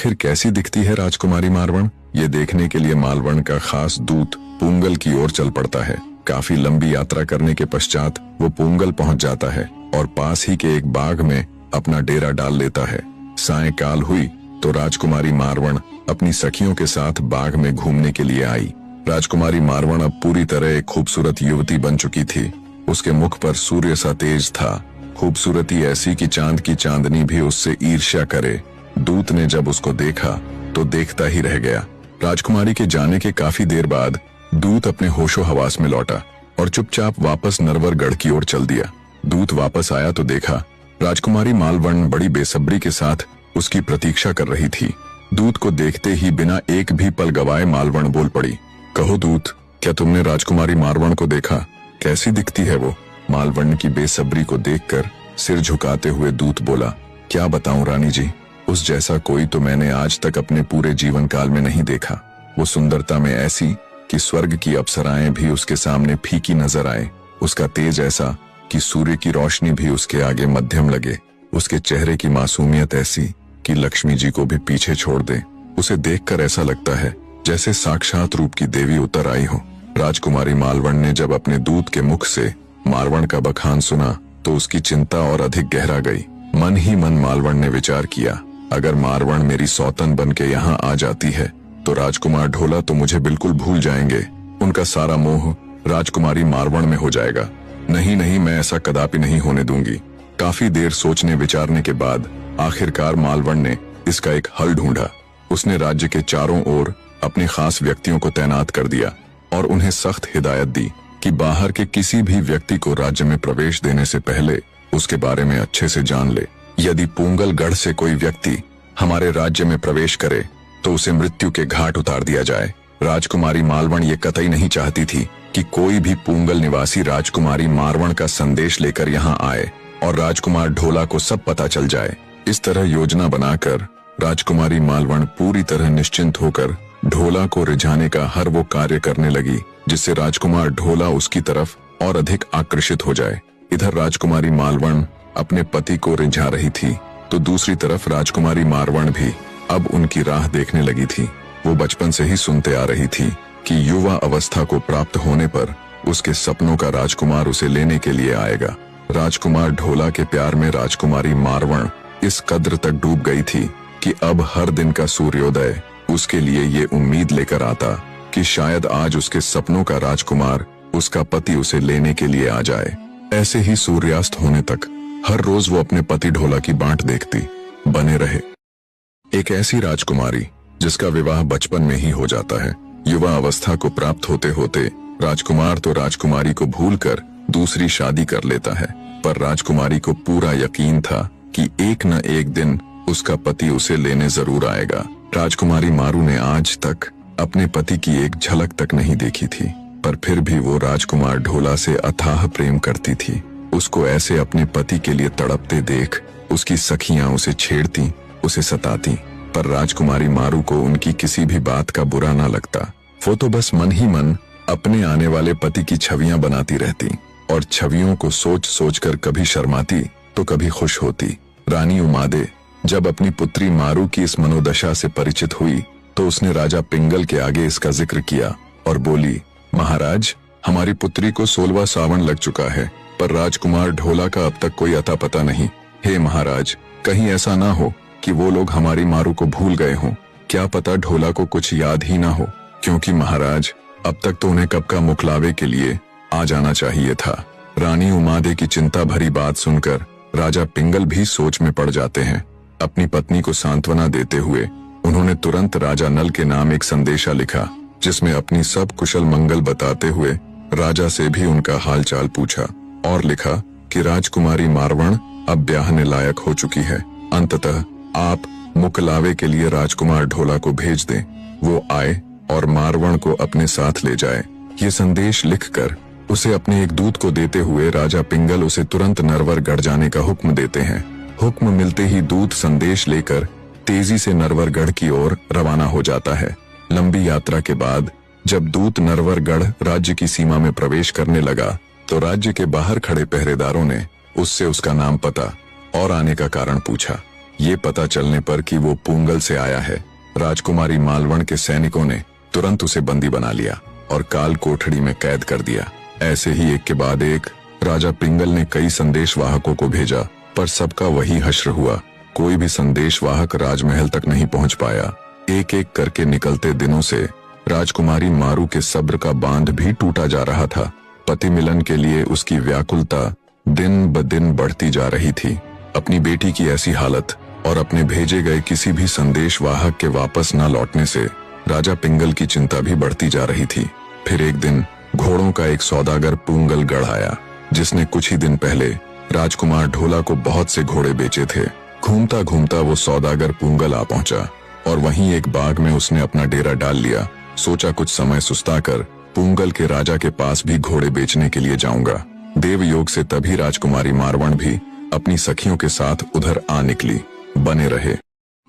आखिर कैसी दिखती है राजकुमारी मारवण, ये देखने के लिए मालवण का खास दूत पूंगल की ओर चल पड़ता है। काफी लंबी यात्रा करने के पश्चात वो पूंगल पहुंच जाता है और पास ही के एक बाग में अपना डेरा डाल लेता है। सायंकाल हुई तो राजकुमारी मारवण अपनी सखियों के साथ बाग में घूमने के लिए आई। राजकुमारी मारवण अब पूरी तरह एक खूबसूरत युवती बन चुकी थी। उसके मुख पर सूर्य सा तेज था, खूबसूरती ऐसी कि चांद की चांदनी भी उससे ईर्ष्या करे। दूत ने जब उसको देखा तो देखता ही रह गया। राजकुमारी के जाने के काफी देर बाद दूत अपने होशो हवास में लौटा और चुपचाप वापस नरवरगढ़ की ओर चल दिया। दूत वापस आया तो देखा राजकुमारी मालवण बड़ी बेसब्री के साथ उसकी प्रतीक्षा कर रही थी। दूत को देखते ही बिना एक भी पल गवाए मालवण बोल पड़ी, कहो दूत, क्या तुमने राजकुमारी मारवण को देखा? कैसी दिखती है वो? मालवण की बेसब्री को देखकर सिर झुकाते हुए दूत बोला, क्या बताऊं रानी जी, उस जैसा कोई तो मैंने आज तक अपने पूरे जीवन काल में नहीं देखा। वो सुंदरता में ऐसी कि स्वर्ग की अप्सराएं भी उसके सामने फीकी नजर आए। उसका तेज ऐसा कि सूर्य की रोशनी भी उसके आगे मध्यम लगे। उसके चेहरे की मासूमियत ऐसी कि लक्ष्मी जी को भी पीछे छोड़ दे। उसे देखकर ऐसा लगता है जैसे साक्षात रूप की देवी उतर आई हो। राजकुमारी मालवण ने जब अपने दूत के मुख से मारवण का बखान सुना तो उसकी चिंता और अधिक गहरा गई। मन ही मन मालवण ने विचार किया, अगर मारवण मेरी सौतन बन के यहाँ आ जाती है तो राजकुमार ढोला तो मुझे बिल्कुल भूल जाएंगे। उनका सारा मोह राजकुमारी मारवण में हो जाएगा। नहीं नहीं, मैं ऐसा कदापि नहीं होने दूंगी। काफी देर सोचने विचारने के बाद आखिरकार मालवण ने इसका एक हल ढूंढा। उसने राज्य के चारों ओर अपने खास व्यक्तियों को तैनात कर दिया और उन्हें सख्त हिदायत दी कि बाहर के किसी भी व्यक्ति को राज्य में प्रवेश देने से पहले उसके बारे में अच्छे से जान ले। यदि पूंगलगढ़ से कोई व्यक्ति हमारे राज्य में प्रवेश करे तो उसे मृत्यु के घाट उतार दिया जाए। राजकुमारी मालवण ये कतई नहीं चाहती थी कि कोई भी पूंगल निवासी राजकुमारी मारवण का संदेश लेकर यहाँ आए और राजकुमार ढोला को सब पता चल जाए। इस तरह योजना बनाकर राजकुमारी मालवण पूरी तरह निश्चिंत होकर ढोला को रिझाने का हर वो कार्य करने लगी जिससे राजकुमार ढोला उसकी तरफ और अधिक आकर्षित हो जाए। इधर राजकुमारी मालवण अपने पति को रिझा रही थी तो दूसरी तरफ राजकुमारी मारवण भी अब उनकी राह देखने लगी थी। वो बचपन से ही सुनते आ रही थी कि युवा अवस्था को प्राप्त होने पर उसके सपनों का राजकुमार उसे लेने के लिए आएगा। राजकुमार ढोला के प्यार में राजकुमारी मारवण इस कद्र तक डूब गई थी कि अब हर दिन का सूर्योदय उसके लिए ये उम्मीद लेकर आता कि शायद आज उसके सपनों का राजकुमार, उसका पति, उसे लेने के लिए आ जाए। ऐसे ही सूर्यास्त होने तक हर रोज वो अपने पति ढोला की बाट देखती। बने रहे एक ऐसी राजकुमारी जिसका विवाह बचपन में ही हो जाता है। युवा अवस्था को प्राप्त होते होते राजकुमार तो राजकुमारी को भूलकर दूसरी शादी कर लेता है, पर राजकुमारी को पूरा यकीन था कि एक न एक दिन उसका पति उसे लेने जरूर आएगा। राजकुमारी मारू ने आज तक अपने पति की एक झलक तक नहीं देखी थी, पर फिर भी वो राजकुमार ढोला से अथाह प्रेम करती थी। उसको ऐसे अपने पति के लिए तड़पते देख उसकी सखियां उसे छेड़ती, उसे सताती, पर राजकुमारी मारू को उनकी किसी भी बात का बुरा ना लगता। वो तो बस मन ही मन अपने आने वाले पति की छवियां बनाती रहती और छवियों को सोच सोच कर कभी शर्माती तो कभी खुश होती। रानी उमादे जब अपनी पुत्री मारू की इस मनोदशा से परिचित हुई तो उसने राजा पिंगल के आगे इसका जिक्र किया और बोली, महाराज, हमारी पुत्री को 16वां सावन लग चुका है, पर राजकुमार ढोला का अब तक कोई अता पता नहीं। हे महाराज, कहीं ऐसा ना हो कि वो लोग हमारी मारू को भूल गए हों। क्या पता ढोला को कुछ याद ही ना हो, क्योंकि महाराज अब तक तो उन्हें कब का मुखलावे के लिए आ जाना चाहिए था। रानी उमादे की चिंता भरी बात सुनकर राजा पिंगल भी सोच में पड़ जाते हैं। अपनी पत्नी को सांत्वना देते हुए उन्होंने तुरंत राजा नल के नाम एक संदेशा लिखा जिसमें अपनी सब कुशल मंगल बताते हुए राजा से भी उनका हालचाल पूछा और लिखा कि राजकुमारी मारवण अब ब्याहने लायक हो चुकी है। अंततः आप मुकलावे के लिए राजकुमार ढोला को भेज दें, वो आए और मारवण को अपने साथ ले जाए। ये संदेश लिखकर उसे अपने एक दूत को देते हुए राजा पिंगल उसे तुरंत नरवरगढ़ जाने का हुक्म देते हैं। हुक्म मिलते ही दूत संदेश लेकर तेजी से नरवरगढ़ की ओर रवाना हो जाता है। लंबी यात्रा के बाद जब दूत नरवरगढ़ राज्य की सीमा में प्रवेश करने लगा तो राज्य के बाहर खड़े पहरेदारों ने उससे उसका नाम, पता और आने का कारण पूछा। ये पता चलने पर कि वो पूंगल से आया है, राजकुमारी मालवण के सैनिकों ने तुरंत उसे बंदी बना लिया और काल कोठड़ी में कैद कर दिया। ऐसे ही एक के बाद एक राजा पिंगल ने कई संदेशवाहकों को भेजा, पर सबका वही हश्र हुआ। कोई भी संदेशवाहक राजमहल तक नहीं पहुंच पाया। एक एक करके निकलते दिनों से राजकुमारी मारू के सब्र का बांध भी टूटा जा रहा था। पति मिलन के लिए उसकी व्याकुलता दिन ब दिन बढ़ती जा रही थी। अपनी बेटी की ऐसी हालत और अपने भेजे गए किसी भी संदेशवाहक के वापस न लौटने से राजा पिंगल की चिंता भी बढ़ती जा रही थी। फिर एक दिन घोड़ों का एक सौदागर पूंगल गढ़ आया, जिसने कुछ ही दिन पहले राजकुमार ढोला को बहुत से घोड़े बेचे थे। घूमता घूमता वो सौदागर पूंगल आ पहुंचा और वहीं एक बाग में उसने अपना डेरा डाल लिया। सोचा कुछ समय सुस्ताकर पूंगल के राजा के पास भी घोड़े बेचने के लिए जाऊंगा। देवयोग से तभी राजकुमारी मारवण भी अपनी सखियों के साथ उधर आ निकली। बने रहे।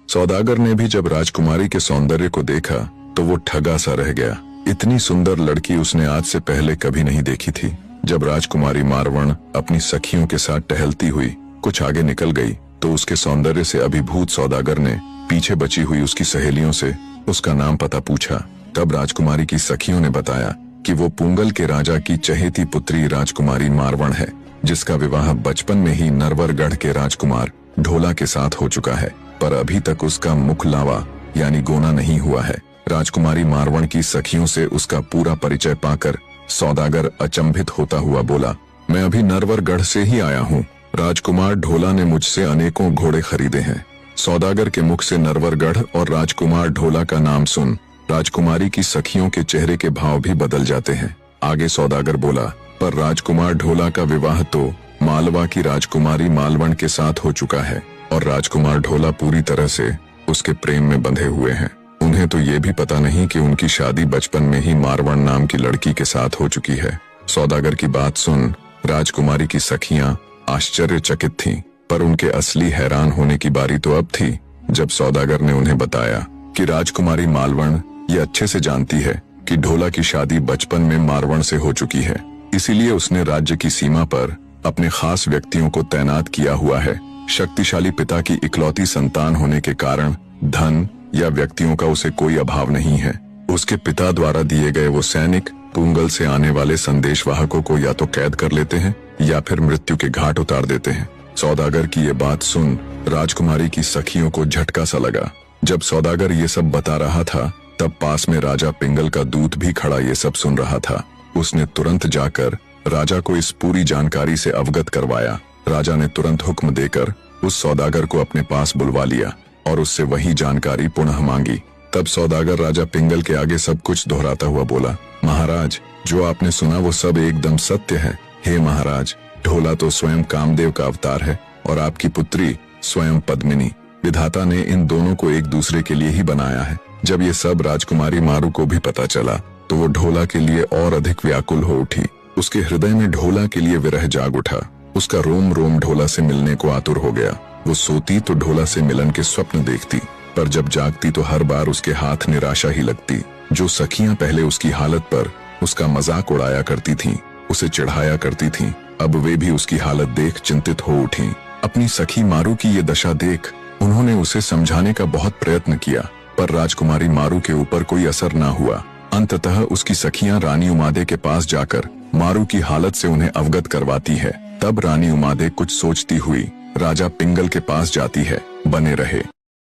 सौदागर ने भी जब राजकुमारी के सौंदर्य को देखा तो वो ठगा सा रह गया। इतनी सुंदर लड़की उसने आज से पहले कभी नहीं देखी थी। जब राजकुमारी मारवण अपनी सखियों के साथ टहलती हुई कुछ आगे निकल गई तो उसके सौंदर्य से अभिभूत सौदागर ने पीछे बची हुई उसकी सहेलियों से उसका नाम पता पूछा। तब राजकुमारी की सखियों ने बताया कि वो पूंगल के राजा की चहेती पुत्री राजकुमारी मारवण है, जिसका विवाह बचपन में ही नरवरगढ़ के राजकुमार ढोला के साथ हो चुका है, पर अभी तक उसका मुख लावा यानी गोना नहीं हुआ है। राजकुमारी मारवण की सखियों से उसका पूरा परिचय पाकर सौदागर अचंभित होता हुआ बोला, मैं अभी नरवरगढ़ से ही आया हूँ। राजकुमार ढोला ने मुझसे अनेकों घोड़े खरीदे हैं। सौदागर के मुख से नरवरगढ़ और राजकुमार ढोला का नाम सुन राजकुमारी की सखियों के चेहरे के भाव भी बदल जाते हैं। आगे सौदागर बोला, पर राजकुमार ढोला का विवाह तो मालवा की राजकुमारी मालवण के साथ हो चुका है और राजकुमार ढोला पूरी तरह से उसके प्रेम में बंधे हुए हैं। उन्हें तो ये भी पता नहीं कि उनकी शादी बचपन में ही मारवण नाम की लड़की के साथ हो चुकी है। सौदागर की बात सुन राजकुमारी की सखियां आश्चर्यचकित थीं, पर उनके असली हैरान होने की बारी तो अब थी जब सौदागर ने उन्हें बताया कि राजकुमारी मालवण ये अच्छे से जानती है कि ढोला की शादी बचपन में मारवण से हो चुकी है। इसीलिए उसने राज्य की सीमा पर अपने खास व्यक्तियों को तैनात किया हुआ है। शक्तिशाली पिता की इकलौती संतान होने के कारण धन या व्यक्तियों का उसे कोई अभाव नहीं है। उसके पिता द्वारा दिए गए वो सैनिक पूंगल से आने वाले संदेशवाहकों को या तो कैद कर लेते हैं या फिर मृत्यु के घाट उतार देते हैं। सौदागर की ये बात सुन राजकुमारी की सखियों को झटका सा लगा। जब सौदागर ये सब बता रहा था तब पास में राजा पिंगल का दूत भी खड़ा ये सब सुन रहा था। उसने तुरंत जाकर राजा को इस पूरी जानकारी से अवगत करवाया। राजा ने तुरंत हुक्म देकर उस सौदागर को अपने पास बुलवा लिया और उससे वही जानकारी पुनः मांगी। तब सौदागर राजा पिंगल के आगे सब कुछ दोहराता हुआ बोला, महाराज, जो आपने सुना वो सब एकदम सत्य है। हे महाराज, ढोला तो स्वयं कामदेव का अवतार है और आपकी पुत्री स्वयं पद्मिनी। विधाता ने इन दोनों को एक दूसरे के लिए ही बनाया है। जब ये सब राजकुमारी मारू को भी पता चला तो वो ढोला के लिए और अधिक व्याकुल हो उठी। उसके हृदय में ढोला के लिए विरह जाग उठा। उसका रोम रोम ढोला से मिलने को आतुर हो गया। वो सोती तो ढोला से मिलन के स्वप्न देखती, पर जब जागती तो हर बार उसके हाथ निराशा ही लगती। जो सखियां पहले उसकी हालत पर उसका मजाक उड़ाया करती थीं, उसे चिढ़ाया करती थीं, अब वे भी उसकी हालत देख चिंतित हो उठी। अपनी सखी मारू की ये दशा देख उन्होंने उसे समझाने का बहुत प्रयत्न किया, पर राजकुमारी मारू के ऊपर कोई असर न हुआ। अंततः उसकी सखियां रानी उमादे के पास जाकर मारू की हालत से उन्हें अवगत करवाती है। तब रानी उमादे कुछ सोचती हुई राजा पिंगल के पास जाती है। बने रहे।